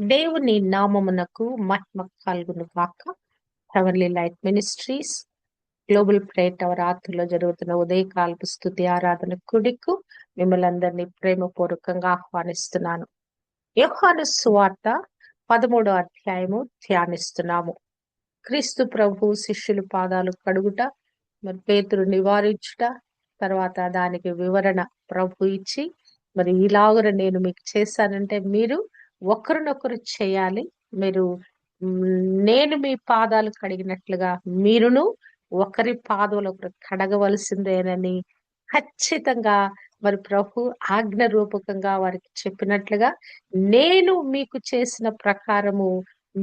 దేవుని నామమునకు మహిమ కలుగును గాక. Heavenly light ministries global prayer tower ఆత్మలో జరుగుతున్న ఉదయకాలపు స్తుతి ఆరాధన కుడికు మిమ్మల్ని అందరినీ ప్రేమపూర్వకంగా ఆహ్వానిస్తున్నాను. యోహాను సువార్త 13వ అధ్యాయము ధ్యానిస్తున్నాము. క్రీస్తు ప్రభు శిష్యుల పాదాలు కడుగుట, మరి పేతురు నివారించుట, తర్వాత దానికి వివరణ ప్రభు ఇచ్చి, మరి ఇలాగున నేను మీకు చేశానంటే మీరు ఒకరినొకరు చేయాలి. మీరు నేను మీ పాదాలు కడిగినట్లుగా మీరును ఒకరి పాదాలు ఒకరు కడగవలసిందేనని ఖచ్చితంగా మరి ప్రభు ఆజ్ఞ రూపకంగా వారికి చెప్పినట్లుగా నేను మీకు చేసిన ప్రకారము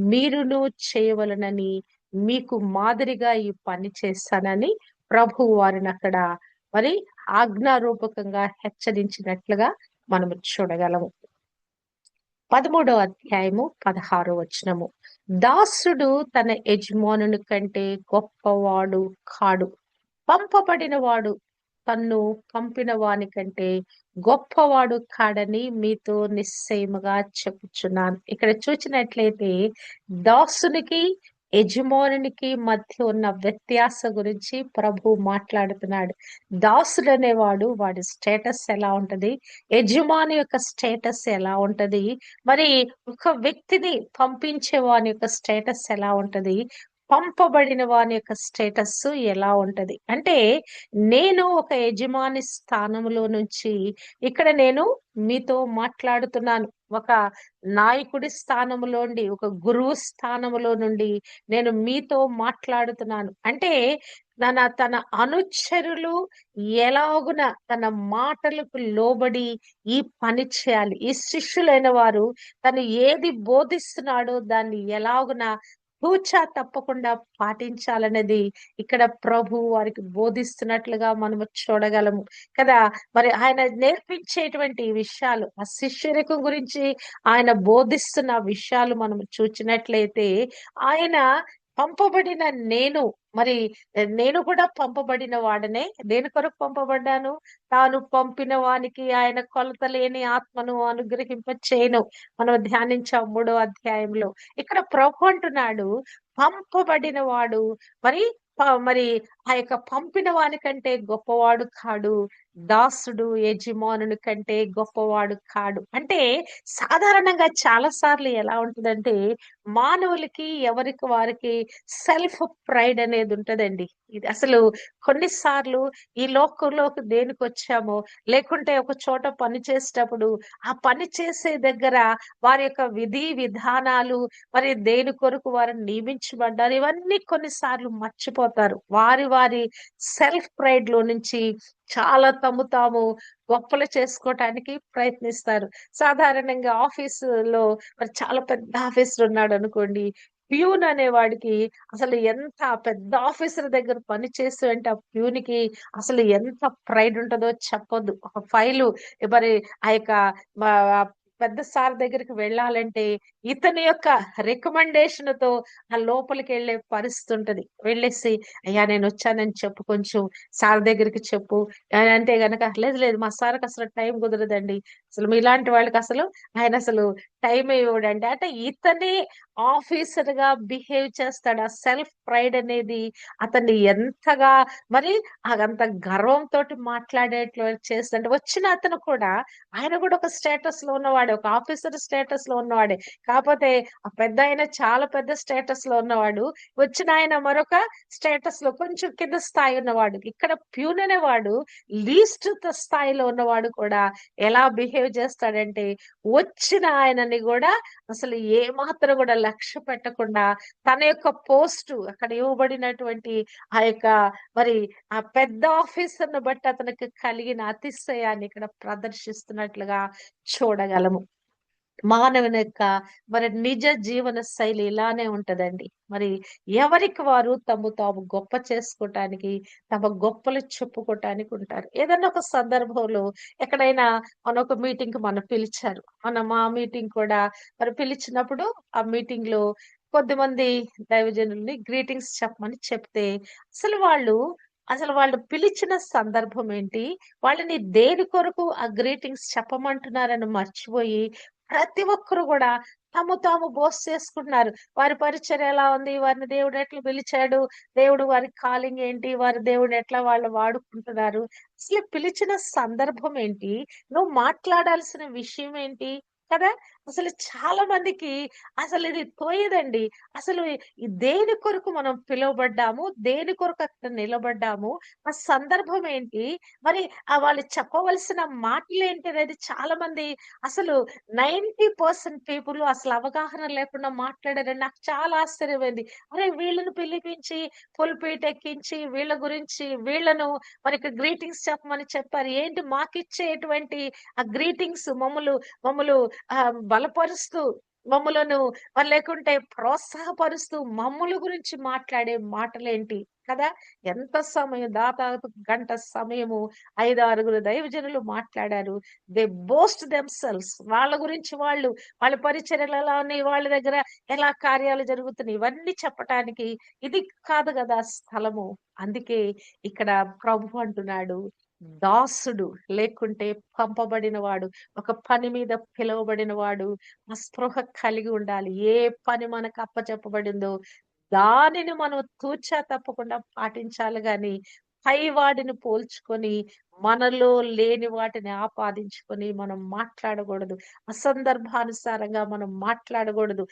మీరును చేయవలనని మీకు మాదిరిగా ఈ పని చేస్తానని ప్రభు వారిని అక్కడ మరి ఆజ్ఞారూపకంగా హెచ్చరించినట్లుగా మనము చూడగలము. 13వ అధ్యాయము 16వ వచనము. దాసుడు తన యజమానుని కంటే గొప్పవాడు కాడు, పంపబడిన వాడు తన్ను పంపిన వాని కంటే గొప్పవాడు కాడని మీతో నిశ్చయముగా చెప్పుచున్నాను. ఇక్కడ చూసినట్లయితే దాసునికి యజమానునికి మధ్య ఉన్న వ్యత్యాస గురించి ప్రభు మాట్లాడుతున్నాడు. దాసుడు అనేవాడు వాడి స్టేటస్ ఎలా ఉంటది, యజమాని యొక్క స్టేటస్ ఎలా ఉంటది, మరి ఒక వ్యక్తిని పంపించే వాని యొక్క స్టేటస్ ఎలా ఉంటది, పంపబడిన వాని యొక్క స్టేటస్ ఎలా ఉంటది అంటే, నేను ఒక యజమాని స్థానంలో నుంచి ఇక్కడ నేను మీతో మాట్లాడుతున్నాను. ఒక నాయకుడి స్థానములో నుండి, ఒక గురువు స్థానములో నుండి నేను మీతో మాట్లాడుతున్నాను. అంటే తన అనుచరులు ఎలాగున తన మాటలకు లోబడి ఈ పని చేయాలి. ఈ శిష్యులైన వారు తను ఏది బోధిస్తున్నాడో దాన్ని ఎలాగున తూచా తప్పకుండా పాటించాలనేది ఇక్కడ ప్రభు వారికి బోధిస్తున్నట్లుగా మనము చూడగలము కదా. మరి ఆయన నేర్పించేటువంటి విషయాలు, ఆ శిష్యరికం గురించి ఆయన బోధిస్తున్న విషయాలు మనం చూచినట్లయితే, ఆయన పంపబడిన మరి నేను కూడా పంపబడిన వాడనే. దేని కొరకు పంపబడ్డాను? తాను పంపిన వానికి ఆయన కొలత లేని ఆత్మను అనుగ్రహింప చేయను. మనం ధ్యానించాం 3వ అధ్యాయంలో. ఇక్కడ ప్రభు అంటున్నాడు, పంపబడిన వాడు మరి మరి ఆ యొక్క పంపిన వాని కంటే గొప్పవాడు కాడు, దాసుడు యజమానుని కంటే గొప్పవాడు కాడు. అంటే సాధారణంగా చాలా సార్లు ఎలా ఉంటుందంటే, మానవులకి ఎవరికి వారికి సెల్ఫ్ ప్రైడ్ అనేది ఉంటదండి. ఇది అసలు కొన్నిసార్లు ఈ లోకంలోకి దేనికి వచ్చామో, లేకుంటే ఒక చోట పని చేసేటప్పుడు ఆ పని చేసే దగ్గర వారి యొక్క విధి విధానాలు, మరి దేని కొరకు వారు నియమించబడ్డారు, ఇవన్నీ కొన్నిసార్లు మర్చిపోతారు. వారి వారి సెల్ఫ్ ప్రైడ్ లో నుంచి చాలా తాము గొప్పలు చేసుకోవటానికి ప్రయత్నిస్తారు. సాధారణంగా ఆఫీసులో మరి చాలా పెద్ద ఆఫీసర్ ఉన్నాడు అనుకోండి, ప్యూన్ అనేవాడికి అసలు ఎంత పెద్ద ఆఫీసర్ దగ్గర పని చేస్తూ అంటే ఆ ప్యూన్‌కి అసలు ఎంత ప్రైడ్ ఉంటదో చెప్పొద్దు. ఒక ఫైలు మరి ఆ యొక్క మా పెద్ద సార్ దగ్గరికి వెళ్ళాలంటే ఇతని యొక్క రికమెండేషన్‌తో ఆ లోపలికెళ్ళే పరిస్థితి ఉంటది. వెళ్ళేసి అయ్యా నేనొచ్చానని చెప్పు, కొంచెం సార్ దగ్గరికి చెప్పు అంటే గనక, లేదు లేదు మా సార్‌కి అసలు టైం కుదరదండి. అసలు మీలాంటి వాళ్ళకి అసలు ఆయన అసలు టైమే ఇవ్వడండి. అంటే ఇతనే ఆఫీసర్‌గా బిహేవ్ చేస్తాడు. ఆ సెల్ఫ్ ప్రైడ్ అనేది అతన్ని ఎంతగా మరి అదంత గర్వంతోటి మాట్లాడేట్లు చేస్తుంటే, వచ్చిన అతను కూడా ఆయన కూడా ఒక స్టేటస్‌లో ఉన్నవాడే. ఒక ఆఫీసర్ స్టేటస్‌లో ఉన్నవాడే. కాపోతే ఆ పెద్దాయన చాలా పెద్ద స్టేటస్‌లో ఉన్నవాడు. వచ్చిన ఆయన మరొక స్టేటస్‌లో కొంచెం కింద స్థాయి ఉన్నవాడు. ఇక్కడ ప్యూన్ అనేవాడు లీస్ట్ స్థాయిలో ఉన్నవాడు కూడా ఎలా బిహేవ్ చేస్తాడంటే, వచ్చిన ఆయనని గూడా అసలు ఏమాత్రం గూడా లక్ష్య పెట్టకుండా తన యొక్క పోస్టు అక్కడ ఇవ్వబడినటువంటి ఆ యొక్క మరి ఆ పెద్ద ఆఫీసర్‌ని బట్టి అతనికి కలిగిన అతిశయాన్ని ఇక్కడ ప్రదర్శిస్తున్నట్లుగా చూడగలము. మానవుని యొక్క మరి నిజ జీవన శైలి ఇలానే ఉంటదండి. మరి ఎవరికి వారు తాము గొప్ప చేసుకోవటానికి, తమ గొప్పలు చెప్పుకోవటానికి ఉంటారు. ఏదన్నా ఒక సందర్భంలో ఎక్కడైనా మన ఒక మీటింగ్‌కి పిలిచారు. ఆ మీటింగ్ కూడా మరి పిలిచినప్పుడు ఆ మీటింగ్‌లో కొద్దిమంది దైవజనుల్ని గ్రీటింగ్స్ చెప్పమని చెప్తే, అసలు వాళ్ళు పిలిచిన సందర్భం ఏంటి? వాళ్ళని దేని కొరకు ఆ గ్రీటింగ్స్ చెప్పమంటున్నారని మర్చిపోయి ప్రతి ఒక్కరు గూడా తాము బోస్ట్ చేసుకుంటున్నారు. వారి పరిచర్య ఎలా ఉంది? వారిని దేవుడు ఎట్లా పిలిచాడు? దేవుడు వారి కాలింగ్ ఏంటి? వారి దేవుడు ఎట్లా వాళ్ళు వాడుకుంటున్నారు? అసలు పిలిచిన సందర్భం ఏంటి? నువ్వు మాట్లాడాల్సిన విషయం ఏంటి? కదా! అసలు చాలా మందికి అసలిది తోయదండి. అసలు ఈ దేని కొరకు మనం పిలువబడ్డాము? దేని కొరకు అక్కడ నిలబడ్డాము? ఆ సందర్భం ఏంటి? మరి వాళ్ళు చెప్పవలసిన మాటలేంటనేది చాలా మంది అసలు 90% పీపుల్ అసలు అవగాహన లేకుండా మాట్లాడారండి. నాకు చాలా ఆశ్చర్యమైంది. అరే! వీళ్ళని పిలిపించి పుల్‌పీట్ ఎక్కించి వీళ్ళ గురించి వీళ్ళను మనకి గ్రీటింగ్స్ చెప్పమని చెప్పారు. ఏంటి మాకిచ్చేటువంటి ఆ గ్రీటింగ్స్ మమ్మల్ని బలపరుస్తూ మమ్ములను లేకుంటే ప్రోత్సాహపరుస్తూ మమ్ముల గురించి మాట్లాడే మాటలేంటి కదా! ఎంత సమయం దాదాపు గంట సమయము 5, 6 దైవజనులు మాట్లాడారు. దే బోస్ట్ దెమ్‌సెల్వ్స్ వాళ్ళ గురించి వాళ్ళ పరిచర్యలు ఎలా ఉన్నాయి, వాళ్ళ దగ్గర ఎలా కార్యాలు జరుగుతున్నాయి, ఇవన్నీ చెప్పటానికి ఇది కాదు గదా స్థలము. అందుకే ఇక్కడ ప్రభు అంటున్నాడు, దాసుడు లేకుంటే పంపబడిన వాడు, ఒక పని మీద పిలువబడిన వాడు ఆ స్పృహ కలిగి ఉండాలి. ఏ పని మనకు అప్పచెప్పబడిందో దానిని మనం తూచా తప్పకుండా పాటించాలి గాని, పైవాడిని పోల్చుకొని, మనలో లేని వాటిని ఆపాదించుకొని మనం మాట్లాడకూడదు. అసందర్భానుసారంగా మనం మాట్లాడకూడదు.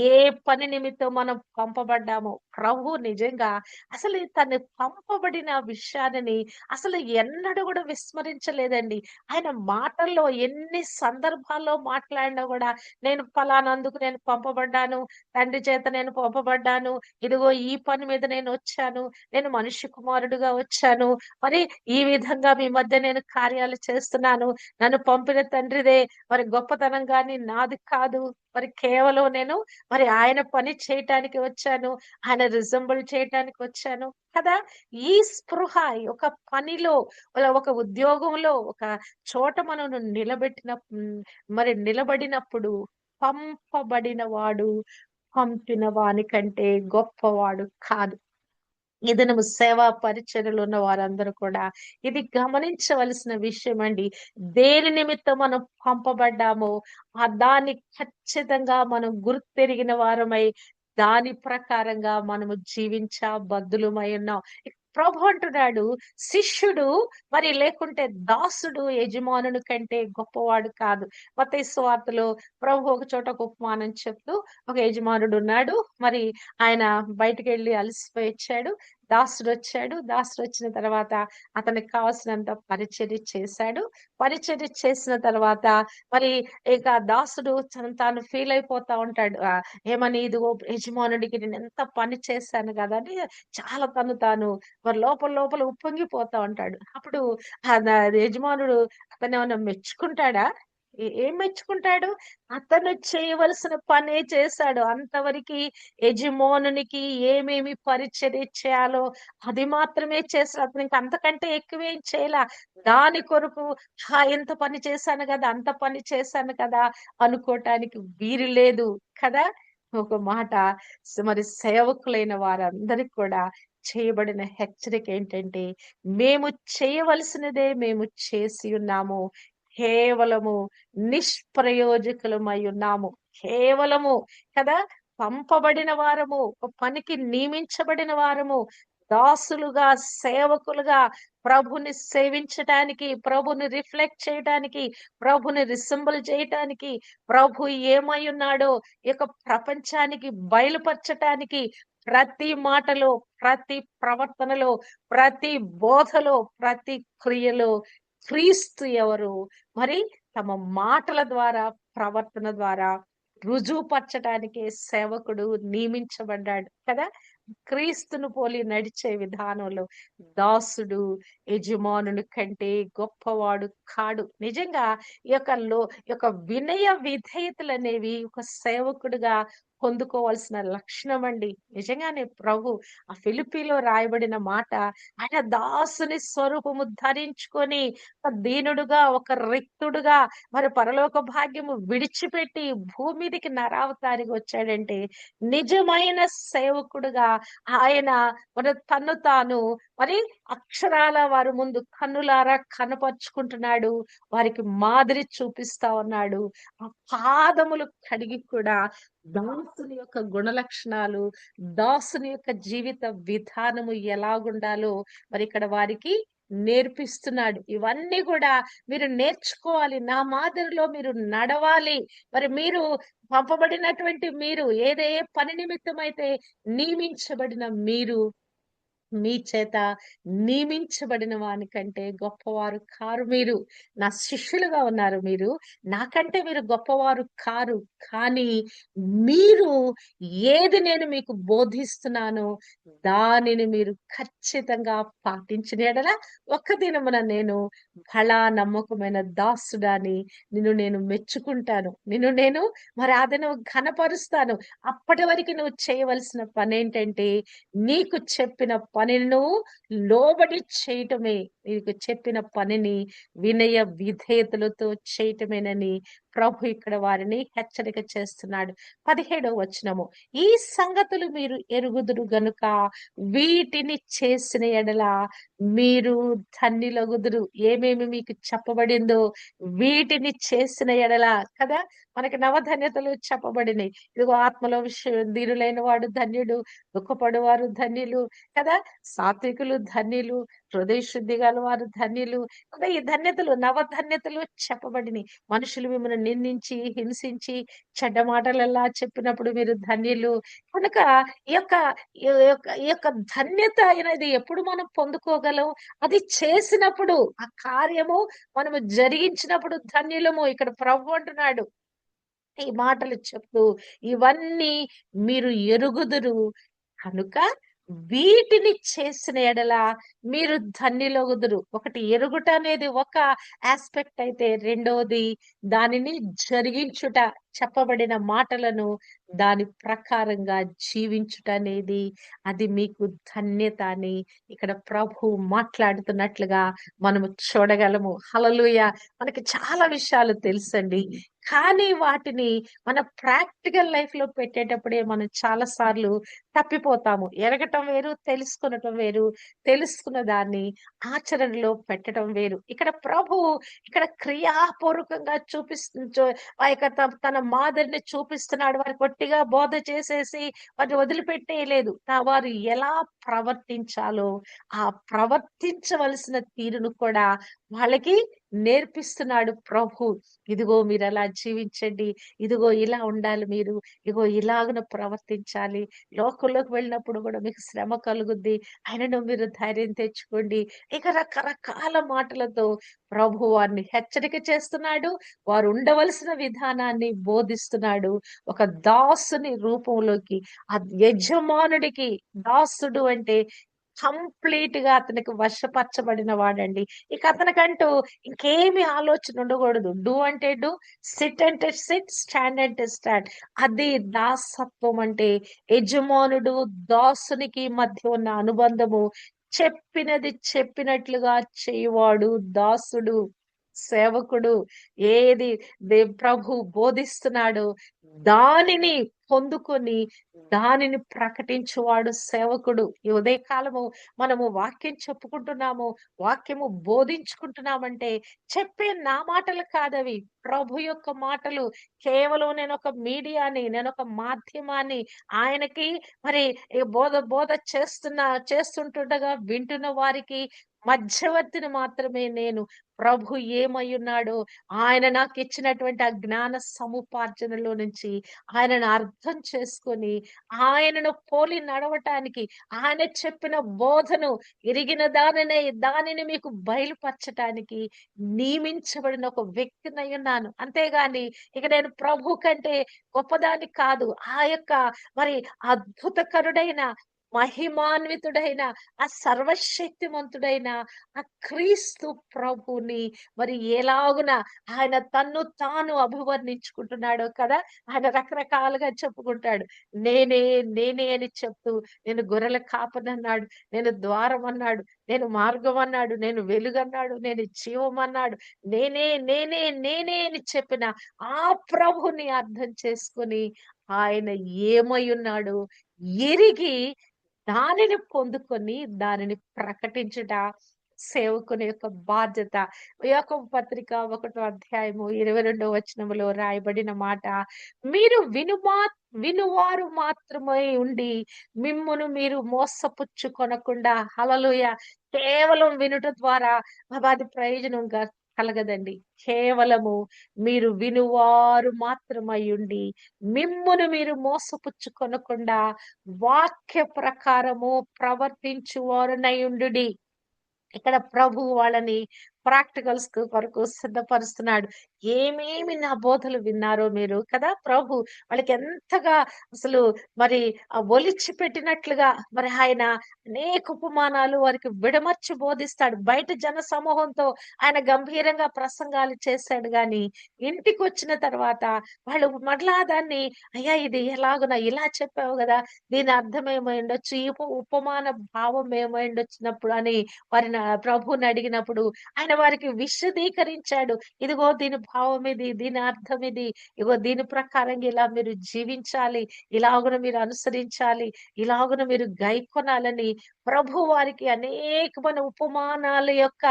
ఏ పని నిమిత్తం మనం పంపబడ్డామో, ప్రభు నిజంగా అసలు తను పంపబడిన విషయాన్ని అసలు ఎన్నడూ గూడా విస్మరించలేదండి. ఆయన మాటల్లో ఎన్ని సందర్భాల్లో మాట్లాడినా గూడా, నేను ఫలానందుకు నేను పంపబడ్డాను. తండ్రి చేత నేను పంపబడ్డాను. ఇదిగో ఈ పని మీద నేనొచ్చాను. నేను మనుష్య కుమారుడుగా వచ్చాను. మరి ఈ విధంగా మీ మధ్య నేను కార్యాలు చేస్తున్నాను. నన్ను పంపిన తండ్రిదే. మరి గొప్పతనం గాని నాది కాదు. మరి కేవలం నేను ఆయన పని చేయటానికి వచ్చాను. ఆయన రిజెంబుల్ చేయటానికి వచ్చాను కదా! ఈ స్పృహ ఒక పనిలో ఒక ఉద్యోగంలో ఒక చోట మనను నిలబడినప్పుడు పంపబడిన వాడు పంపిన వాని కంటే గొప్పవాడు కాదు. ఈ దినము సేవా పరిచర్యలో ఉన్న వారందరూ కూడా ఇది గమనించవలసిన విషయమండి. దేని నిమిత్తం మనం పంపబడ్డామో దాన్ని ఖచ్చితంగా మనం గుర్తెరిగిన వారమై దాని ప్రకారంగా మనము బద్దులమై ఉన్నాం. ప్రభు అంటున్నాడు, శిష్యుడు లేకుంటే దాసుడు యజమానుని కంటే గొప్పవాడు కాదు. మత్తయి సువార్తలో ప్రభు ఒక చోట ఒక ఉపమానం చెప్తూ, ఒక యజమానుడు ఉన్నాడు. మరి ఆయన బయటికెళ్ళి అలసిపోయి వచ్చాడు. దాసుడొచ్చాడు. దాసుడొచ్చిన తర్వాత అతనికి కావాల్సినంత పరిచర్య చేశాడు. పరిచర్య చేసిన తర్వాత మరి ఇక దాసుడు తాను ఫీల్ అయిపోతా ఉంటాడు. ఏమని ఇదిగో యజమానుడికి నేనెంత పని చేశాను గదా! అని చాలా తాను మరి లోపల లోపల ఉప్పొంగిపోతా ఉంటాడు. అప్పుడు యజమానుడు అతనేమన్నా మెచ్చుకుంటాడా? ఏం మెచ్చుకుంటాడు? అతను చేయవలసిన పనే చేశాడు. అంతవరకి యజమానునికి ఏమేమి పరిచర్య చేయాలో అది మాత్రమే చేసాడు. అతనికి అంతకంటే ఎక్కువేం చేయలా. దాని కొరకు ఇంత పని చేశాను గదా! అంత పని చేశాను కదా! అనుకోటానికి వీలు లేదు కదా! ఒక మాట మరి సేవకులైన వారందరికి కూడా చేయబడిన హెచ్చరిక ఏంటంటే, మేము చేయవలసినదే మేము చేసి ఉన్నాము. కేవలము నిష్ప్రయోజకులమై ఉన్నాము. కేవలము కదా! పంపబడిన వారము, ఒక పనికి నియమించబడిన వారము, దాసులుగా, సేవకులుగా ప్రభుని సేవించటానికి, ప్రభుని రిఫ్లెక్ట్ చేయటానికి, ప్రభుని రిసెంబుల్ చేయటానికి, ప్రభు ఏమై ఉన్నాడో ఈ యొక్క ప్రపంచానికి బయలుపరచటానికి ప్రతి మాటలో, ప్రతి ప్రవర్తనలో, ప్రతి బోధలో, ప్రతి క్రియలో క్రీస్తు ఎవరు? మరి తమ మాటల ద్వారా, ప్రవర్తన ద్వారా రుజువుపరచటానికే సేవకుడు నియమించబడ్డాడు కదా! క్రీస్తును పోలి నడిచే విధానంలో దాసుడు యజమానుని కంటే గొప్పవాడు కాడు. నిజంగా ఈ యొక్క వినయ విధేయతలనేవి ఒక సేవకుడిగా పొందుకోవాల్సిన లక్షణమండి. నిజంగానే ప్రభు ఆ ఫిలిప్పీలో రాయబడిన మాట, ఆయన దాసుని స్వరూపము ధరించుకొని ఒక దీనుడుగా, ఒక రిక్తుడుగా మరి పరలోక భాగ్యము విడిచిపెట్టి భూమి మీదకి నరావతారిగా వచ్చాడంటే నిజమైన సేవకుడుగా ఆయన తన్ను తాను మరి అక్షరాల వారి ముందు కన్నులారా కనపరుచుకుంటున్నాడు. వారికి మాదిరి చూపిస్తా ఉన్నాడు. ఆ పాదములు కడిగి కూడా దాసుని యొక్క గుణలక్షణాలు, దాసుని యొక్క జీవిత విధానము ఎలాగుండాలో మరి ఇక్కడ వారికి నేర్పిస్తున్నాడు. ఇవన్నీ కూడా మీరు నేర్చుకోవాలి. నా మాదిరిలో మీరు నడవాలి. మరి మీరు పంపబడినటువంటి మీరు ఏదే పని నిమిత్తమైతే నియమించబడిన మీరు మీ చేత నియమించబడిన వానికంటే గొప్పవారు కారు మీరు. నా శిష్యులుగా ఉన్నారు మీరు. నాకంటే మీరు గొప్పవారు కారు. కానీ మీరు ఏది నేను మీకు బోధిస్తున్నానో దానిని మీరు ఖచ్చితంగా పాటించిన యెడల ఒక్క దినమున నేను బలా నమ్మకమైన దాసుడని నిన్ను నేను మెచ్చుకుంటాను. నిన్ను నేను మరి ఆ దినం ఘనపరుస్తాను. అప్పటి వరకు నువ్వు చేయవలసిన పనేంటంటే నీకు చెప్పిన పనిని నువ్వు లోబడి చేయటమే. నీకు చెప్పిన పనిని వినయ విధేయతలతో చేయటమేనని ప్రభు ఇక్కడ వారిని హెచ్చరిక చేస్తున్నాడు. 17వ వచనము. ఈ సంగతులు మీరు ఎరుగుదురు గనుక వీటిని చేసిన ఎడల మీరు ధన్యులగుదురు. ఏమేమి మీకు చెప్పబడిందో వీటిని చేసిన ఎడల కదా మనకి నవధన్యతలు చెప్పబడినాయి. ఇదిగో ఆత్మలో దీనులైన వాడు ధన్యుడు, దుఃఖపడువారు ధన్యులు కదా, సాత్వికులు ధన్యులు, హృదయ శుద్ధి గల వారు ధన్యులు కదా. ఈ ధన్యతలు నవధన్యతలు చెప్పబడినాయి. మనుషులు మిమ్మల్ని నిందించి హింసించి చెడ్డ మాటలల్లా చెప్పినప్పుడు మీరు ధన్యులు. కనుక ఈ యొక్క ఈ యొక్క ధన్యత అనేది ఎప్పుడు మనం పొందుకోగలం? అది చేసినప్పుడు, ఆ కార్యము మనము జరిగించినప్పుడు ధన్యులము. ఇక్కడ ప్రభు అంటున్నాడు ఈ మాటలు చెప్తూ, ఇవన్నీ మీరు ఎరుగుదురు కనుక వీటిని చేసిన ఎడల మీరు ధన్యులగుదురు. ఒకటి ఎరుగుట అనేది ఒక ఆస్పెక్ట్ అయితే, రెండవది దానిని జరిగించుట, చెప్పబడిన మాటలను దాని ప్రకారంగా జీవించుట అనేది అది మీకు ధన్యత అని ఇక్కడ ప్రభు మాట్లాడుతున్నట్లుగా మనము చూడగలము. హల్లెలూయా. మనకి చాలా విషయాలు తెలుసండి. కానీ వాటిని మన ప్రాక్టికల్ లైఫ్ లో పెట్టేటప్పుడే మనం చాలా సార్లు తప్పిపోతాము. ఎరగటం వేరు, తెలుసుకునటం వేరు. తెలుసుకున్న దాన్ని ఆచరణలో పెట్టడం వేరు. ఇక్కడ ప్రభువు ఇక్కడ క్రియాపూర్వకంగా ఆ యొక్క తన మాదిరిని చూపిస్తున్నాడు. వారికి ఒట్టిగా బోధ చేసేసి వారిని వదిలిపెట్టేయలేదు. వారు ఎలా ప్రవర్తించాలో ఆ ప్రవర్తించవలసిన తీరును కూడా వాళ్ళకి నేర్పిస్తున్నాడు ప్రభు. ఇదిగో మీరు అలా జీవించండి, ఇదిగో ఇలా ఉండాలి మీరు, ఇదిగో ఇలాగున ప్రవర్తించాలి. లోకంలోకి వెళ్ళినప్పుడు కూడా మీకు శ్రమ కలుగుద్ది, అయినను మీరు ధైర్యం తెచ్చుకోండి. ఇక రకరకాల మాటలతో ప్రభు వారిని హెచ్చరిక చేస్తున్నాడు. వారు ఉండవలసిన విధానాన్ని బోధిస్తున్నాడు. ఒక దాసుని రూపంలోకి, ఆ యజమానుడికి దాసుడు అంటే కంప్లీట్ గా అతనికి వశపరచబడిన వాడండి. ఇక అతనికంటూ ఇంకేమి ఆలోచన ఉండకూడదు. డూ అంటే డూ, సిట్ అంటే సిట్, స్టాండ్ అంటే స్టాండ్. అది దాసత్వం అంటే. యజమానుడు దాసునికి మధ్య ఉన్న అనుబంధము. చెప్పినది చెప్పినట్లుగా చేయువాడు దాసుడు. సేవకుడు ఏది ప్రభు బోధిస్తున్నాడో దానిని పొందుకొని దానిని ప్రకటించువాడు సేవకుడు. ఈ ఉదయకాలము మనము వాక్యం చెప్పుకుంటున్నాము, వాక్యము బోధించుకుంటున్నామంటే చెప్పే నా మాటలు కాదవి, ప్రభు యొక్క మాటలు. కేవలం నేను ఒక మీడియాని, నేను ఒక మాధ్యమాన్ని, ఆయనకి మరి ఈ బోధ చేస్తుంటుండగా వింటున్న వారికి మధ్యవర్తిని మాత్రమే నేను. ప్రభు ఏమై ఉన్నాడో ఆయన నాకు ఇచ్చినటువంటి ఆ జ్ఞాన సముపార్జనలో నుంచి ఆయనను అర్థం చేసుకొని ఆయనను పోలి నడవటానికి, ఆయన చెప్పిన బోధను ఎరిగిన దానిని మీకు బయలుపరచటానికి నియమించబడిన ఒక వ్యక్తినై ఉన్నాను. అంతేగాని ఇక నేను ప్రభు కంటే గొప్పదాన్ని కాదు. ఆ యొక్క మరి అద్భుతకరుడైన, మహిమాన్వితుడైన, ఆ సర్వశక్తిమంతుడైన ఆ క్రీస్తు ప్రభుని మరి ఎలాగున ఆయన తన్ను తాను అభివర్ణించుకుంటున్నాడో కదా. ఆయన రకరకాలుగా చెప్పుకుంటాడు. నేనే నేనే అని చెప్తూ, నేను గొర్రెల కాపరన్నాడు, నేను ద్వారం అన్నాడు, నేను మార్గం అన్నాడు, నేను వెలుగన్నాడు, నేను జీవం అన్నాడు. నేనే నేనే నేనే అని చెప్పిన ఆ ప్రభుని అర్థం చేసుకొని ఆయన ఏమై ఉన్నాడో ఎరిగి దానిని పొందుకొని దానిని ప్రకటించుట సేవకుని యొక్క బాధ్యత. యాకోబు పత్రిక 1 అధ్యాయము 22 వచనములో రాయబడిన మాట, మీరు వినువారు మాత్రమై ఉండి మిమ్మును మీరు మోసపుచ్చుకొనకుండా. హల్లెలూయా! కేవలం వినుట ద్వారా అది ప్రయోజనంగా కలగదండి. కేవలము మీరు వినువారు మాత్రమై ఉండి మిమ్మును మీరు మోసపుచ్చుకొనకుండా వాక్య ప్రకారము ప్రవర్తించువారునై ఉండుడి. ఇక్కడ ప్రభువు వాళ్ళని ప్రాక్టికల్స్ కొరకు సిద్ధపరుస్తున్నాడు. ఏమేమి నా బోధలు విన్నారో మీరు కదా! ప్రభు వాళ్ళకి ఎంతగా అసలు మరి ఒలిచి పెట్టినట్లుగా మరి ఆయన అనేక ఉపమానాలు వారికి విడమర్చి బోధిస్తాడు. బయట జన సమూహంతో ఆయన గంభీరంగా ప్రసంగాలు చేశాడు గానీ, ఇంటికొచ్చిన తర్వాత వాళ్ళు మరలా దాన్ని, అయ్యా! ఇది ఎలాగున ఇలా చెప్పావు గదా! దీని అర్థం ఏమైయుండొచ్చు? ఈ ఉపమాన భావం ఏమైయుండొచ్చినప్పుడు అని వారిని ప్రభువుని అడిగినప్పుడు ఆయన వారికి విశదీకరించాడు. ఇదిగో దీని భావం ఇది, దీని అర్థం ఇది. ఇగో దీని ప్రకారంగా ఇలా మీరు జీవించాలి. ఇలాగున మీరు అనుసరించాలి. ఇలాగున మీరు గైకొనాలని ప్రభు వారికి అనేకమైన ఉపమానాల యొక్క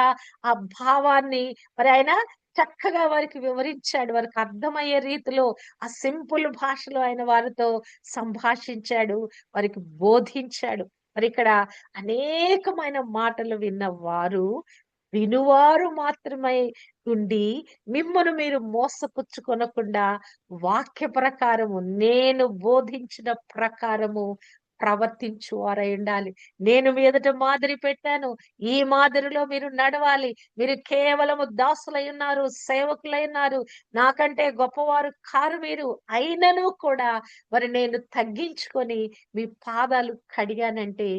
ఆ భావాన్ని మరి ఆయన చక్కగా వారికి వివరించాడు. వారికి అర్థమయ్యే రీతిలో ఆ సింపుల్ భాషలో ఆయన వారితో సంభాషించాడు. వారికి బోధించాడు. మరిక్కడ అనేకమైన మాటలు విన్న వారు, వినువారు మాత్రమై ఉండి మిమ్మును మీరు మోసపుచ్చుకొనకుండా వాక్య ప్రకారము నేను బోధించిన ప్రకారము ప్రవర్తించువారై ఉండాలి. నేను మీ ఎదుట మాదిరి పెట్టాను. ఈ మాదిరిలో మీరు నడవాలి. మీరు కేవలము దాసులై ఉన్నారు, సేవకులై ఉన్నారు. నాకంటే గొప్పవారు కారు మీరు. అయినను కూడా మరి నేను తగ్గించుకొని మీ పాదాలు కడిగానంటే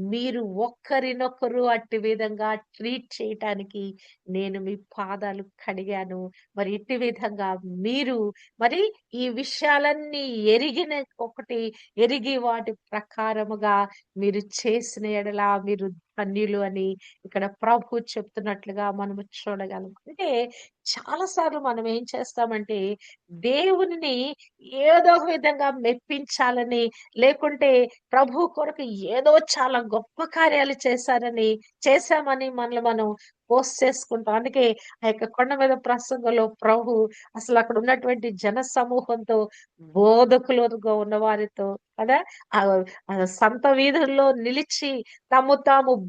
మీరు ఒకరినొకరు అట్టి విధంగా ట్రీట్ చేయటానికి నేను మీ పాదాలు కడిగాను. మరి ఇట్టి విధంగా మీరు మరి ఈ విషయాలన్నీ ఎరిగిన ఒకటి ఎరిగి వాటి ప్రకారముగా మీరు చేసిన ఎడల మీరు ధన్యులు అని ఇక్కడ ప్రభు చెప్తున్నట్లుగా మనము చూడగలం. అంటే చాలా సార్లు మనం ఏం చేస్తామంటే దేవునిని ఏదో ఒక విధంగా మెప్పించాలని, లేకుంటే ప్రభు కొరకు ఏదో చాలా గొప్ప కార్యాలు చేశామని మనల్ని మనం పోస్ట్ చేసుకుంటాం. అందుకే ఆ యొక్క కొండ మీద ప్రసంగంలో ప్రభు అసలు అక్కడ ఉన్నటువంటి జన సమూహంతో, బోధకులుగా ఉన్న వారితో కదా, ఆ ఆ సంత వీధుల్లో నిలిచి తాము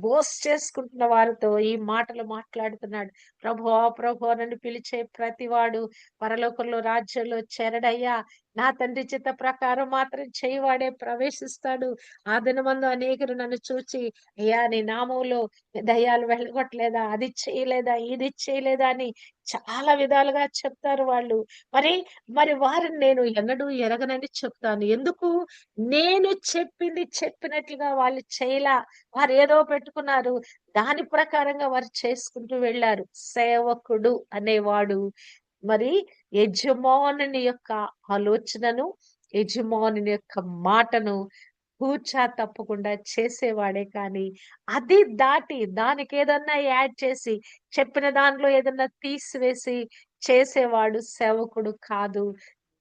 బోస్ట్ చేసుకుంటున్న వారితో ఈ మాటలు మాట్లాడుతున్నాడు. ప్రభువా ప్రభువా నన్ను పిలిచే ప్రతివాడు పరలోకంలో రాజ్యంలో చేరడయ్యా. నా తండ్రి చిత్త ప్రకారం మాత్రం చేయవాడే ప్రవేశిస్తాడు. ఆ దినమందు అనేకులు నన్ను చూచి, అయ్యా నీ నామంలో దయ్యాలు వెళ్ళగొట్టలేదా? అది చేయలేదా? ఇది చేయలేదా? అని చాలా విధాలుగా చెప్తారు వాళ్ళు. మరి మరి వారిని నేను ఎన్నడూ ఎరగనని చెప్తాను. ఎందుకు? నేను చెప్పింది చెప్పినట్లుగా వాళ్ళు చేయలా. వారేదో పెట్టుకున్నారు. దాని ప్రకారంగా వారు చేసుకుంటూ వెళ్లారు. సేవకుడు అనేవాడు మరి యజమానుని యొక్క ఆలోచనను, యజమానుని యొక్క మాటను తూచా తప్పకుండా చేసేవాడే కానీ, అది దాటి దానికేదన్నా యాడ్ చేసి, చెప్పిన దాంట్లో ఏదన్నా తీసివేసి చేసేవాడు సేవకుడు కాదు.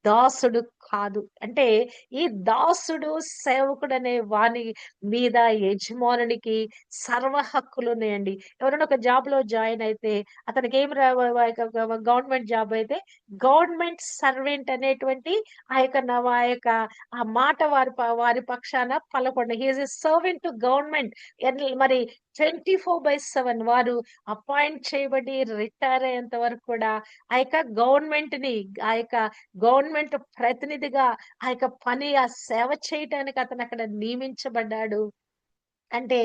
దాసుడు కాదు. అంటే ఈ దాసుడు, సేవకుడనే వాని మీద యజమానునికి సర్వ హక్కులున్నాయండి. ఎవరైనా ఒక జాబ్‌లో జాయిన్ అయితే అతనికి ఏం గవర్నమెంట్ జాబ్ అయితే గవర్నమెంట్ సర్వెంట్ అనేటువంటి ఆ యొక్క ఆ మాట వారి పక్షాన పలకొండ. He is a servant to government. మరి 24/7 వారు అపాయింట్ చేయబడి రిటైర్ అయ్యేంత వరకు కూడా ఆ యొక్క గవర్నమెంట్‌ని, ఆ యొక్క గవర్నమెంట్ ప్రతినిధిగా ఆ యొక్క పని, ఆ సేవ చేయటానికి అతనక్కడ నియమించబడ్డాడు. అంటే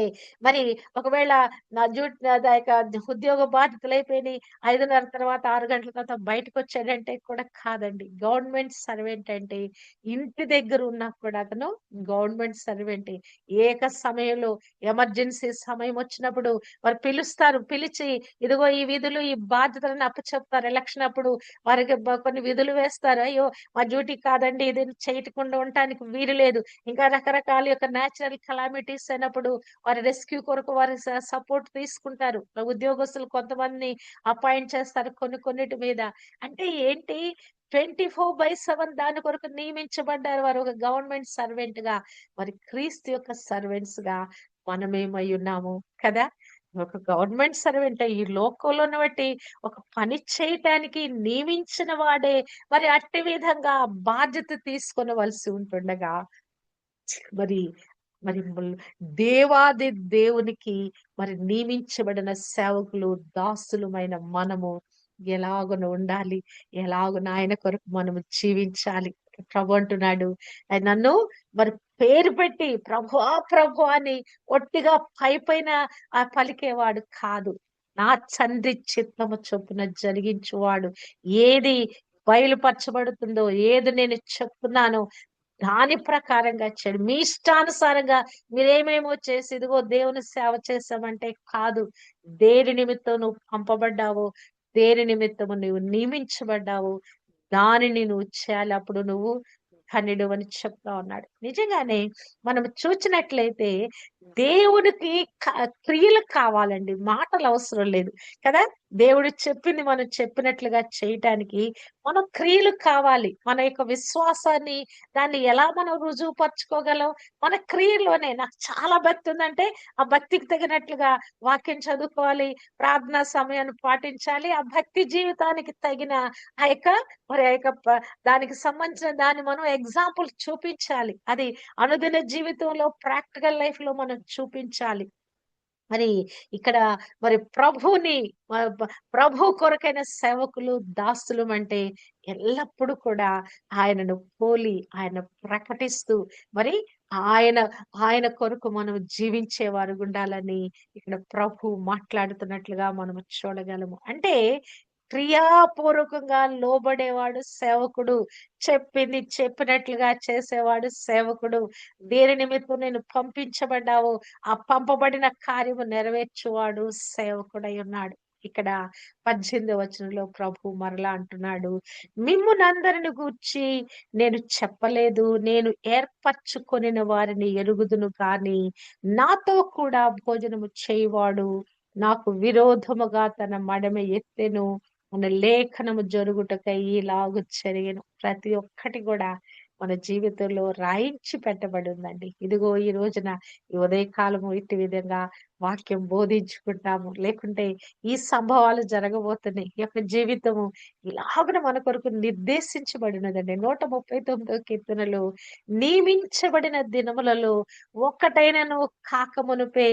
మరి ఒకవేళ నా యొక్క ఉద్యోగ బాధ్యతలయిపోయినియి. 5:30 తర్వాత 6 గంటల తర్వాత బయటకొచ్చాడంటే కూడా కాదండి. గవర్నమెంట్ సర్వెంట్ అంటే ఇంటి దగ్గర ఉన్నా కూడా అతను గవర్నమెంట్ సర్వెంటే. ఏక సమయంలో ఎమర్జెన్సీ సమయం వచ్చినప్పుడు వారు పిలుస్తారు. పిలిచి ఇదిగో ఈ విధులు, ఈ బాధ్యతలను అప్పచెప్తారు. ఎలక్షన్ అప్పుడు వారికి కొన్ని విధులు వేస్తారు. అయ్యో! మా డ్యూటీ కాదండి. ఇది చేయకుండా ఉండటానికి వీలు లేదు. ఇంకా రకరకాల యొక్క నేచురల్ కలామిటీస్ అయినప్పుడు వారి రెస్క్యూ కొరకు వారి సపోర్ట్ తీసుకుంటారు. ఉద్యోగస్తులు కొంతమందిని అపాయింట్ చేస్తారు కొన్నిటి మీద. అంటే ఏంటి? 24/7 దాని కొరకు నియమించబడ్డారు. వారు ఒక గవర్నమెంట్ సర్వెంట్ గా, మరి క్రీస్తు యొక్క సర్వెంట్స్ గా మనమేమై ఉన్నాము కదా! ఒక గవర్నమెంట్ సర్వెంట్ ఈ లోకంలోని బట్టి ఒక పని చేయటానికి నియమించిన వాడే మరి అట్టి విధంగా బాధ్యత తీసుకొనవలసి ఉంటుండగా, మరి మరి దేవాది దేవునికి మరి నియమించబడిన సేవకులు, దాసులమైన మనము ఎలాగున ఉండాలి, ఎలాగున ఆయన కొరకు మనము జీవించాలి. ప్రభు అంటున్నాడు, ఆయన నన్ను మరి పేరు పెట్టి ప్రభువా ప్రభు అని ఒట్టిగా పైపైన పలికేవాడు కాదు. నా తండ్రి చిత్తము చొప్పున జరిగించువాడు. ఏది బయలుపరచబడుతుందో, ఏది నేను చెప్తున్నానో దాని ప్రకారంగా చేయండి. మీ ఇష్టానుసారంగా మీరేమేమో చేసి ఇదిగో దేవుని సేవ చేసామంటే కాదు. దేని నిమిత్తం నువ్వు పంపబడ్డావో, దేని నిమిత్తము నువ్వు నియమించబడ్డావో దానిని నువ్వు చేయాలి. అప్పుడు నువ్వు ధన్యుడు అని చెప్తా ఉన్నాడు. నిజంగానే మనం చూచినట్లయితే దేవుడికి క్రియలు కావాలండి. మాటలు అవసరం లేదు కదా! దేవుడు చెప్పింది మనం చెప్పినట్లుగా చేయటానికి మనం క్రియలు కావాలి. మన యొక్క విశ్వాసాన్ని దాన్ని ఎలా మనం రుజువుపరుచుకోగలం? మన క్రియలోనే. నాకు చాలా భక్తి ఉందంటే ఆ భక్తికి తగినట్లుగా వాక్యం చదువుకోవాలి, ప్రార్థనా సమయాన్ని పాటించాలి. ఆ భక్తి జీవితానికి తగిన ఆ యొక్క మరి ఆ యొక్క దానికి సంబంధించిన దాన్ని మనం ఎగ్జాంపుల్ చూపించాలి. అది అనుదిన జీవితంలో ప్రాక్టికల్ లైఫ్ లో మనం చూపించాలి. మరి ఇక్కడ మరి ప్రభుని ప్రభు కొరకైన సేవకులు, దాసులం అంటే ఎల్లప్పుడూ కూడా ఆయనను పోలి, ఆయన ప్రకటిస్తూ మరి ఆయన ఆయన కొరకు మనం జీవించేవారు ఉండాలని ఇక్కడ ప్రభు మాట్లాడుతున్నట్లుగా మనం చూడగలము. అంటే క్రియాపూర్వకంగా లోబడేవాడు సేవకుడు. చెప్పింది చెప్పినట్లుగా చేసేవాడు సేవకుడు. దేని నిమిత్తం నేను పంపించబడ్డావో ఆ పంపబడిన కార్యము నెరవేర్చువాడు సేవకుడై ఉన్నాడు. ఇక్కడ 18వ వచనంలో ప్రభు మరలా అంటున్నాడు, మిమ్మునందరిని గూర్చి నేను చెప్పలేదు. నేను ఏర్పరచుకొనిన వారిని ఎరుగుదును గాని నాతో కూడా భోజనము చేయువాడు నాకు విరోధముగా తన మడమ ఎత్తెను మన లేఖనము జరుగుటకై ఇలాగు జరిగెను. ప్రతి ఒక్కటి కూడా మన జీవితంలో రాయించి పెట్టబడి ఉందండి. ఇదిగో ఈ రోజున ఈ ఉదయకాలము ఇట్టి విధంగా వాక్యం బోధించుకుంటాము. లేకుంటే ఈ సంభవాలు జరగబోతున్నాయి. ఈ యొక్క జీవితము ఇలాగున మన కొరకు నిర్దేశించబడినదండి. 139వ కీర్తనలో నియమించబడిన దినములలో ఒక్కటైనను కాకమునుపే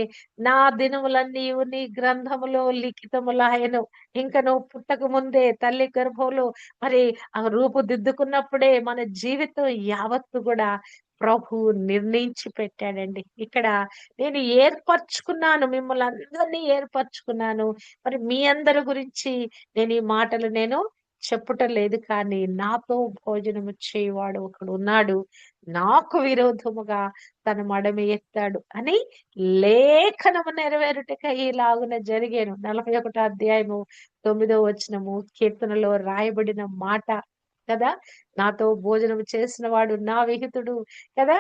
నా దినములన్నీయు నీ గ్రంథములో లిఖితములాయెను. ఇంక నువ్వు పుట్టక ముందే తల్లి గర్భంలో మరి ఆ రూపుదిద్దుకున్నప్పుడే మన జీవితం యావత్తు కూడా ప్రభు నిర్ణయించి పెట్టాడండి. ఇక్కడ నేను ఏర్పరచుకున్నాను, మిమ్మల్ని అందరినీ ఏర్పరచుకున్నాను. మరి మీ అందరి గురించి నేను ఈ మాటలు నేను చెప్పుట లేదు, కానీ నాతో భోజనము చేయవాడు ఒకడు ఉన్నాడు. నాకు విరోధముగా తన మడమ ఎత్తాడు అని లేఖనము నెరవేరుటకై ఇలాగున జరిగాను. 41వ అధ్యాయము 9వ వచనము కీర్తనలో రాయబడిన మాట కదా! నాతో భోజనం చేసిన వాడు నా విహితుడు కదా!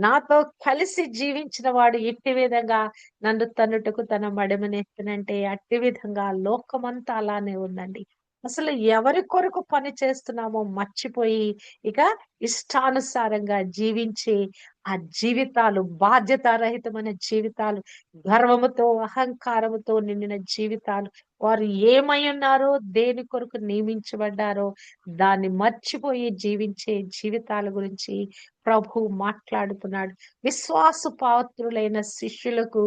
నాతో కలిసి జీవించిన వాడు ఇట్టి విధంగా నన్ను తన్నుటకు తన మడమనెత్తునంటే అట్టి విధంగా లోకమంతా అలానే ఉందండి. అసలు ఎవరి కొరకు పని చేస్తున్నామో మర్చిపోయి ఇక ఇష్టానుసారంగా జీవించి ఆ జీవితాలు బాధ్యతారహితమైన జీవితాలు, గర్వముతో అహంకారముతో నిండిన జీవితాలు, వారు ఏమై ఉన్నారో దేని కొరకు నియమించబడ్డారో దాన్ని మర్చిపోయి జీవించే జీవితాల గురించి ప్రభు మాట్లాడుతున్నాడు. విశ్వాస పాత్రులైన శిష్యులకు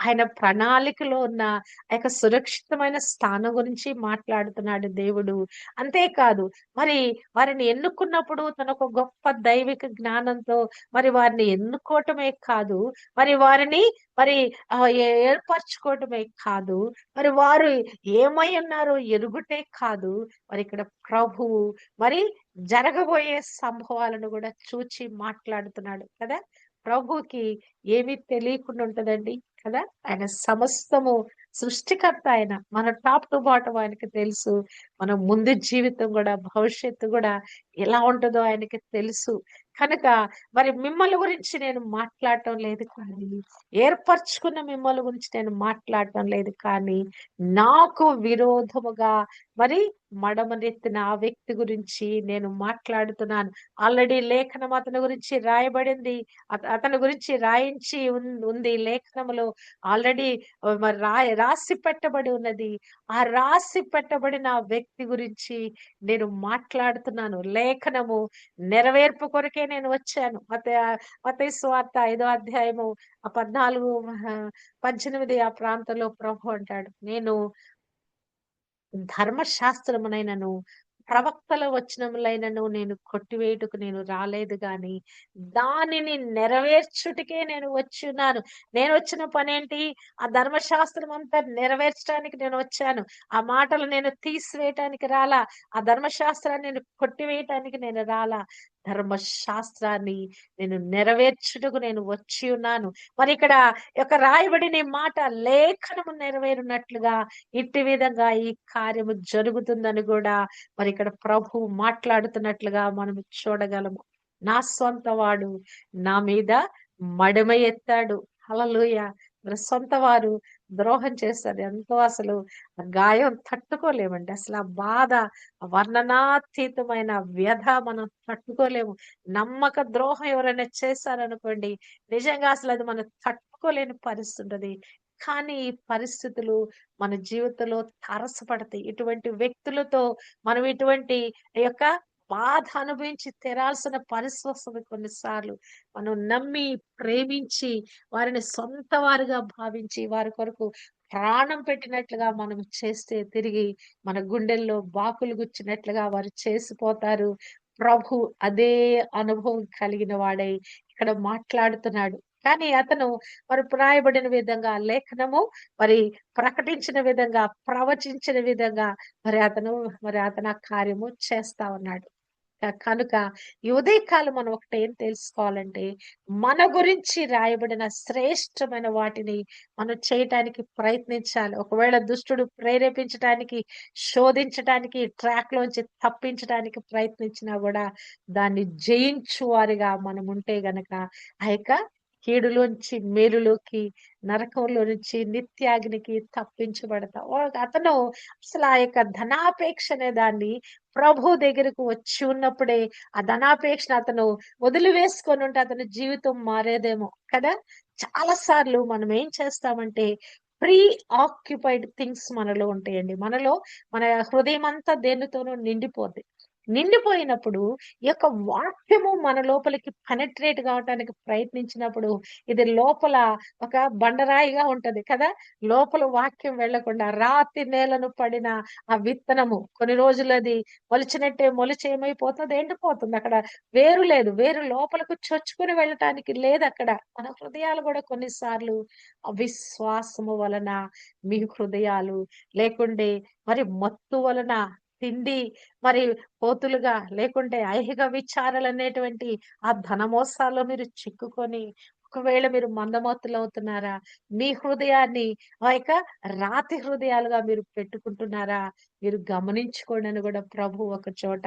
ఆయన ప్రణాళికలో ఉన్న ఆ యొక్క సురక్షితమైన స్థానం గురించి మాట్లాడుతున్నాడు దేవుడు. అంతేకాదు మరి వారిని ఎన్నుకున్నప్పుడు తనకు గొప్ప దైవిక జ్ఞానంతో మరి వారిని ఎన్నుకోవటమే కాదు, మరి వారిని మరి ఏర్పరచుకోవటమే కాదు, మరి వారు ఏమై ఉన్నారో ఎరుగుటే కాదు, మరి ఇక్కడ ప్రభువు మరి జరగబోయే సంభవాలను కూడా చూచి మాట్లాడుతున్నాడు కదా! ప్రభువుకి ఏమీ తెలియకుండా ఉంటదండి. కదా! ఆయన సమస్తము సృష్టికర్త ఆయన. మన టాప్ టు బాటమ్ ఆయనకి తెలుసు. మన ముందు జీవితం గూడా, భవిష్యత్తు గూడా ఎలా ఉంటదో ఆయనకి తెలుసు. కనుక మరి మిమ్మల్ని గురించి నేను మాట్లాడటం లేదు కానీ, ఏర్పరచుకున్న మిమ్మల్ని గురించి నేను మాట్లాడటం లేదు కానీ, నాకు విరోధముగా మరి మడమనెత్తిన ఆ వ్యక్తి గురించి నేను మాట్లాడుతున్నాను. ఆల్రెడీ లేఖనం అతని గురించి రాయబడింది. అతని గురించి రాయించి ఉంది లేఖనములో. ఆల్రెడీ మరి రాసి పెట్టబడి ఉన్నది. ఆ రాసి పెట్టబడిన ఆ వ్యక్తి గురించి నేను మాట్లాడుతున్నాను. లేఖనము నెరవేర్పు కొరకే నేను వచ్చాను. మత్తయి సువార్త 5వ అధ్యాయము 14, 18 ఆ ప్రాంతంలో ప్రభు అంటాడు. నేను ధర్మశాస్త్రమునైనను, ప్రవక్తల వచనములైనను నేను కొట్టివేయుటకు నేను రాలేదు గాని, దానిని నెరవేర్చుటకే నేను వచ్చున్నాను. నేనొచ్చిన పనేంటి? ఆ ధర్మశాస్త్రం అంతా నెరవేర్చడానికి నేనొచ్చాను. ఆ మాటలు నేను తీసివేయటానికి రాలా. ఆ ధర్మశాస్త్రాన్ని నేను కొట్టివేయటానికి నేను రాలా. ధర్మశాస్త్రాన్ని నేను నెరవేర్చుటకు నేను వచ్చి ఉన్నాను. మరిక్కడ యొక్క రాయబడిన ఈ మాట లేఖనము నెరవేరునట్లుగా ఇట్టి విధంగా ఈ కార్యము జరుగుతుందని గూడా మరి ఇక్కడ ప్రభువు మాట్లాడుతున్నట్లుగా మనం చూడగలము. నా సొంత వాడు నా మీద మడమ ఎత్తాడు. హల్లెలూయా! మన సొంత వారు ద్రోహం చేస్తారు. ఎంతో అసలు ఆ గాయం తట్టుకోలేమండి. అసలు ఆ బాధ, ఆ వర్ణనాతీతమైన వ్యధ మనం తట్టుకోలేము. నమ్మక ద్రోహం ఎవరైనా చేశారనుకోండి, నిజంగా అసలు అది మనం తట్టుకోలేని పరిస్థితి ఉంటది. కానీ ఈ పరిస్థితులు మన జీవితంలో తారసపడతాయి. ఇటువంటి వ్యక్తులతో మనం ఇటువంటి యొక్క బాధ అనుభవించి తెరాల్సిన పరిస్థితి వస్తది కొన్నిసార్లు. మనం నమ్మి, ప్రేమించి, వారిని సొంత వారుగా భావించి, వారి కొరకు ప్రాణం పెట్టినట్లుగా మనం చేస్తే తిరిగి మన గుండెల్లో బాకులు గుచ్చినట్లుగా వారు చేసిపోతారు. ప్రభు అదే అనుభవం కలిగిన వాడై ఇక్కడ మాట్లాడుతున్నాడు. కానీ అతను మరి రాయబడిన విధంగా లేఖనము మరి ప్రకటించిన విధంగా, ప్రవచించిన విధంగా మరి అతను ఆ కార్యము చేస్తా ఉన్నాడు. కనుక ఈ ఉదయకాలం మనం ఒకటేం తెలుసుకోవాలంటే, మన గురించి రాయబడిన శ్రేష్టమైన వాటిని మనం చేయటానికి ప్రయత్నించాలి. ఒకవేళ దుష్టుడు ప్రేరేపించటానికి, శోధించటానికి, ట్రాక్‌లోంచి తప్పించటానికి ప్రయత్నించినా గూడా దాన్ని జయించు వారిగా మనం ఉంటే గనక ఆ యొక్క కీడులోంచి మేలులోకి, నరకంలో నుంచి నిత్యాగ్నికి తప్పించబడతాం. అతను అసలు ఆ యొక్క ధనాపేక్ష అనే దాన్ని ప్రభు దగ్గరకు వచ్చి ఉన్నప్పుడే ఆ ధనాపేక్షను అతను వదిలివేసుకొనుంటే అతని జీవితం మారేదేమో కదా! చాలా సార్లు మనం ఏం చేస్తామంటే ప్రీ ఆక్యుపైడ్ థింగ్స్ మనలో ఉంటాయండి. మన హృదయమంతా దేనితోనో నిండిపోద్ది. నిండిపోయినప్పుడు ఈ యొక్క వాక్యము మన లోపలికి పెనెట్రేట్ కావటానికి ప్రయత్నించినప్పుడు ఇది లోపల ఒక బండరాయిగా ఉంటది కదా! లోపల వాక్యం వెళ్ళకుండా రాతి నేలను పడిన ఆ విత్తనము కొన్ని రోజులు అది మొలిచినట్టే మొలిచి ఏమైపోతది ఎండిపోతుంది. అక్కడ వేరు లేదు. వేరు లోపలకు చొచ్చుకొని వెళ్ళటానికి లేదక్కడ. మన హృదయాలు గూడా కొన్ని సార్లు అవిశ్వాసము వలన మీ హృదయాలు లేకుంటే మరి మత్తు వలన తిండి మరి పోతులుగా లేకుంటే ఐహిక విచారాలనేటువంటి ఆ ధనమోసాల్లో మీరు చిక్కుకొని ఒకవేళ మీరు మందమత్తులవుతున్నారా? మీ హృదయాన్ని ఆ యొక్క రాతి హృదయాలుగా మీరు పెట్టుకుంటున్నారా? మీరు గమనించుకోండి అని గూడా ప్రభువు ఒక చోట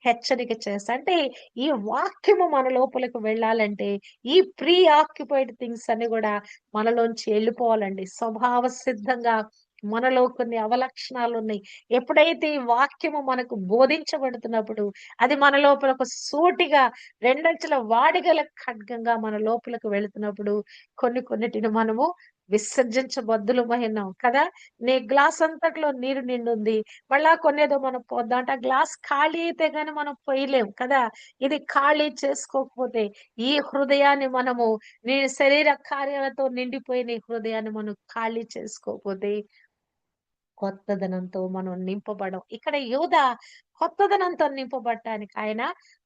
హెచ్చరిక చేస్తా అంటే ఈ వాక్యము మన లోపలికి వెళ్ళాలంటే ఈ ప్రీ ఆక్యుపైడ్ థింగ్స్ అన్ని గూడా మనలోంచి ఎళ్ళిపోవాలండి. స్వభావ సిద్ధంగా మనలో కొన్ని అవలక్షణాలున్నాయి. ఎప్పుడైతే ఈ వాక్యము మనకు బోధించబడుతున్నప్పుడు అది మన లోపల ఒక సూటిగా రెండంచుల వాడిగల ఖడ్గంగా మన లోపలికి వెళుతున్నప్పుడు కొన్నిటిని మనము విసర్జించబద్దులమైనాం కదా! నీ గ్లాస్ అంతట్లో నీరు నిండుంది. మళ్ళా కొన్నేదో మనం పోద్దాం అంటే ఆ గ్లాస్ ఖాళీ అయితే గాని మనం పొయ్యలేం కదా! ఇది ఖాళీ చేసుకోకపోతే ఈ హృదయాన్ని మనము నీ శరీర కార్యాలతో నిండిపోయిన ఈ హృదయాన్ని మనం ఖాళీ చేసుకోకపోతే కొత్తదనంతో మనం నింపబడం. ఇక్కడ యూదా కొత్తదనంతో నింపబడటానికి ఆయన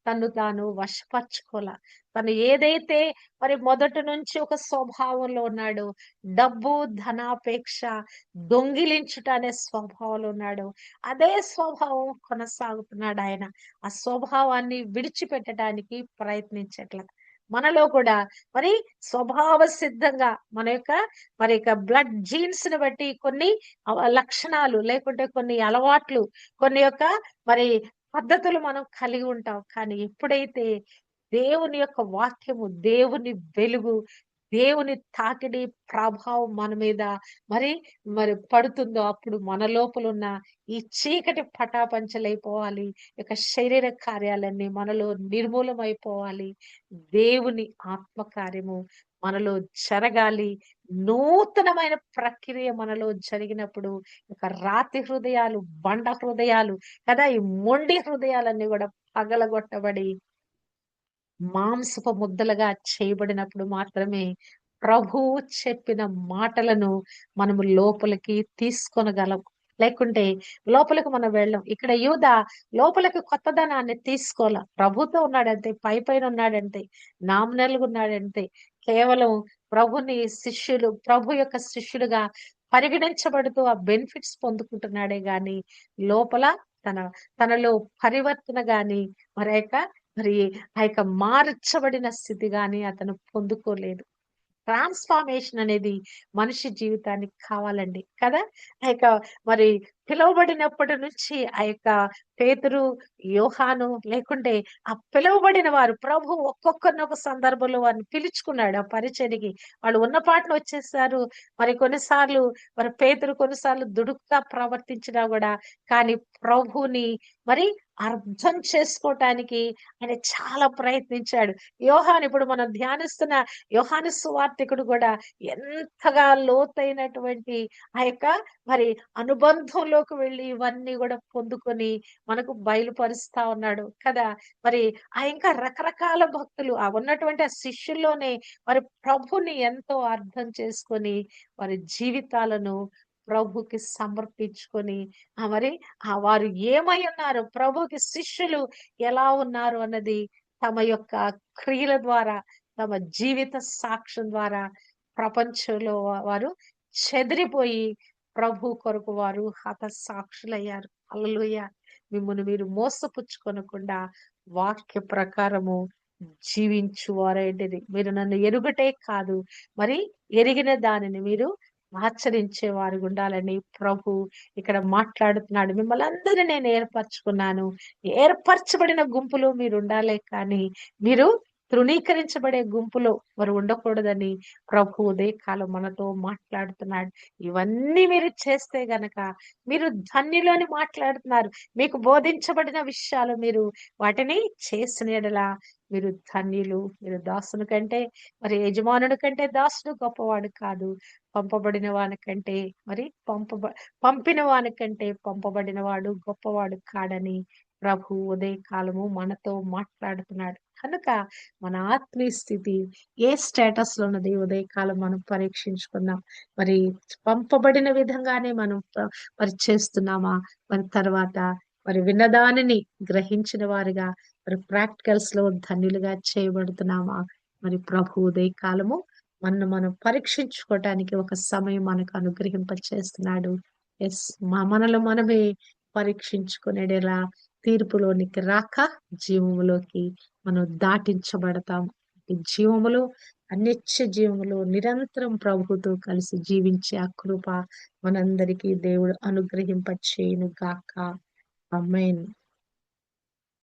తన్ను తాను వశపరచుకోల. తను ఏదైతే మరి మొదటి నుంచి ఒక స్వభావంలో ఉన్నాడో, డబ్బు, ధనాపేక్ష, దొంగిలించుట అనే స్వభావంలో ఉన్నాడో, అదే స్వభావం కొనసాగుతున్నాడాయన. ఆ స్వభావాన్ని విడిచిపెట్టడానికి ప్రయత్నించట్ల. మనలో కూడా మరి స్వభావ సిద్ధంగా మన యొక్క మరి యొక్క బ్లడ్ జీన్స్ ని బట్టి కొన్ని లక్షణాలు లేకుంటే కొన్ని అలవాట్లు కొన్ని యొక్క మరి పద్ధతులు మనం కలిగి ఉంటాం. కానీ ఎప్పుడైతే దేవుని యొక్క వాక్యము, దేవుని వెలుగు, దేవుని తాకిడి ప్రభావం మన మీద మరి మరి పడుతుందో అప్పుడు మన లోపల ఉన్న ఈ చీకటి పటాపంచలైపోవాలి. ఇక శరీర కార్యాలన్నీ మనలో నిర్మూలమైపోవాలి. దేవుని ఆత్మ కార్యము మనలో జరగాలి. నూతనమైన ప్రక్రియ మనలో జరిగినప్పుడు ఇక రాతి హృదయాలు, బండ హృదయాలు కదా! ఈ మొండి హృదయాలన్నీ కూడా పగలగొట్టబడి మాంసపు ముద్దలుగా చేయబడినప్పుడు మాత్రమే ప్రభువు చెప్పిన మాటలను మనము లోపలికి తీసుకొనగలం. లేకుంటే లోపలికి మనం వెళ్ళం. ఇక్కడ యూదా లోపలికి కొత్తదనాన్ని తీసుకోల. ప్రభుతో ఉన్నాడంతే, పైపైన ఉన్నాడంతే, నామినల్‌గా ఉన్నాడంతే. కేవలం ప్రభుని శిష్యులు, ప్రభు యొక్క శిష్యుడుగా పరిగణించబడుతూ ఆ బెనిఫిట్స్ పొందుకుంటున్నాడే గాని, లోపల తన తనలో పరివర్తన గాని, మరి మరి ఆ యొక్క మార్చబడిన స్థితి గాని అతను పొందుకోలేదు. ట్రాన్స్‌ఫార్మేషన్ అనేది మనిషి జీవితానికి కావాలండి కదా! ఆ యొక్క మరి పిలువబడినప్పటి నుంచి ఆ యొక్క పేతురు, యోహాను లేకుంటే ఆ పిలువబడిన వారు ప్రభు ఒక్కొక్కరిని ఒక సందర్భంలో వారిని పిలుచుకున్నాడు ఆ పరిచర్యకి. వాళ్ళు ఉన్న పాటన వచ్చేసారు. మరి కొన్నిసార్లు మరి పేతురు కొన్నిసార్లు దుడుకుగా ప్రవర్తించినా గూడా కానీ ప్రభుని మరి అర్థం చేసుకోవటానికి ఆయన చాలా ప్రయత్నించాడు. యోహాను ఇప్పుడు మనం ధ్యానిస్తున్న యోహాను సువార్తికుడు కూడా ఎంతగా లోతైనటువంటి ఆ యొక్క మరి అనుబంధంలోకి వెళ్ళి ఇవన్నీ కూడా పొందుకొని మనకు బయలుపరుస్తా ఉన్నాడు కదా! మరి ఇంకా రకరకాల భక్తులు ఉన్నటువంటి ఆ శిష్యుల్లోనే మరి ప్రభుని ఎంతో అర్థం చేసుకొని వారి జీవితాలను ప్రభుకి సమర్పించుకొని మరి వారు ఏమై ఉన్నారు, ప్రభుకి శిష్యులు ఎలా ఉన్నారు అన్నది తమ యొక్క క్రియల ద్వారా, తమ జీవిత సాక్ష్యం ద్వారా ప్రపంచంలో వారు చెదిరిపోయి ప్రభు కొరకు వారు హతసాక్షులయ్యారు. హల్లెలూయా! మిమ్మును మీరు మోసపుచ్చుకొనకుండా వాక్య ప్రకారము జీవించువారైంటిరి. మీరు నన్ను ఎరుగటే కాదు, మరి ఎరిగిన దానిని మీరు ఆచరించేవారుగా ఉండాలని ప్రభు ఇక్కడ మాట్లాడుతున్నాడు. మిమ్మల్ని అందరిని నేను ఏర్పరచుకున్నాను. ఏర్పరచబడిన గుంపులో మీరు ఉండాలే కానీ మీరు తృణీకరించబడే గుంపులో మరి ఉండకూడదని ప్రభు ఉదయకాలం మనతో మాట్లాడుతున్నాడు. ఇవన్నీ మీరు చేస్తే గనక మీరు ధన్యులని మాట్లాడుతున్నారు. మీకు బోధించబడిన విషయాలు మీరు వాటిని చేసిన యెడల మీరు ధన్యులు. మీరు దాసుని కంటే మరి యజమానుడి కంటే దాసుడు గొప్పవాడు కాదు. పంపబడిన వానికంటే మరి పంపిన వానికంటే పంపబడిన వాడు గొప్పవాడు కాడని ప్రభు ఉదయకాలము మనతో మాట్లాడుతున్నాడు. కనుక మన ఆత్మీయ స్థితి ఏ స్టేటస్ లో ఉన్నది ఉదయకాలం మనం పరీక్షించుకుందాం. మరి పంపబడిన విధంగానే మనం మరి చేస్తున్నామా? మరి తర్వాత మరి విన్నదానిని గ్రహించిన వారిగా మరి ప్రాక్టికల్స్ లో ధన్యులుగా చేయబడుతున్నామా? మరి ప్రభు ఉదయకాలము మనం పరీక్షించుకోవటానికి ఒక సమయం మనకు అనుగ్రహింప చేస్తున్నాడు. ఎస్, మనలో మనమే పరీక్షించుకునేలా తీర్పులోనికి రాక జీవములోకి మనం దాటించబడతాం. ఈ జీవములో అనిత్య జీవములో నిరంతరం ప్రభుతో కలిసి జీవించే ఆ కృప మనందరికీ దేవుడు అనుగ్రహింప చేయను గాక. ఆమేన్.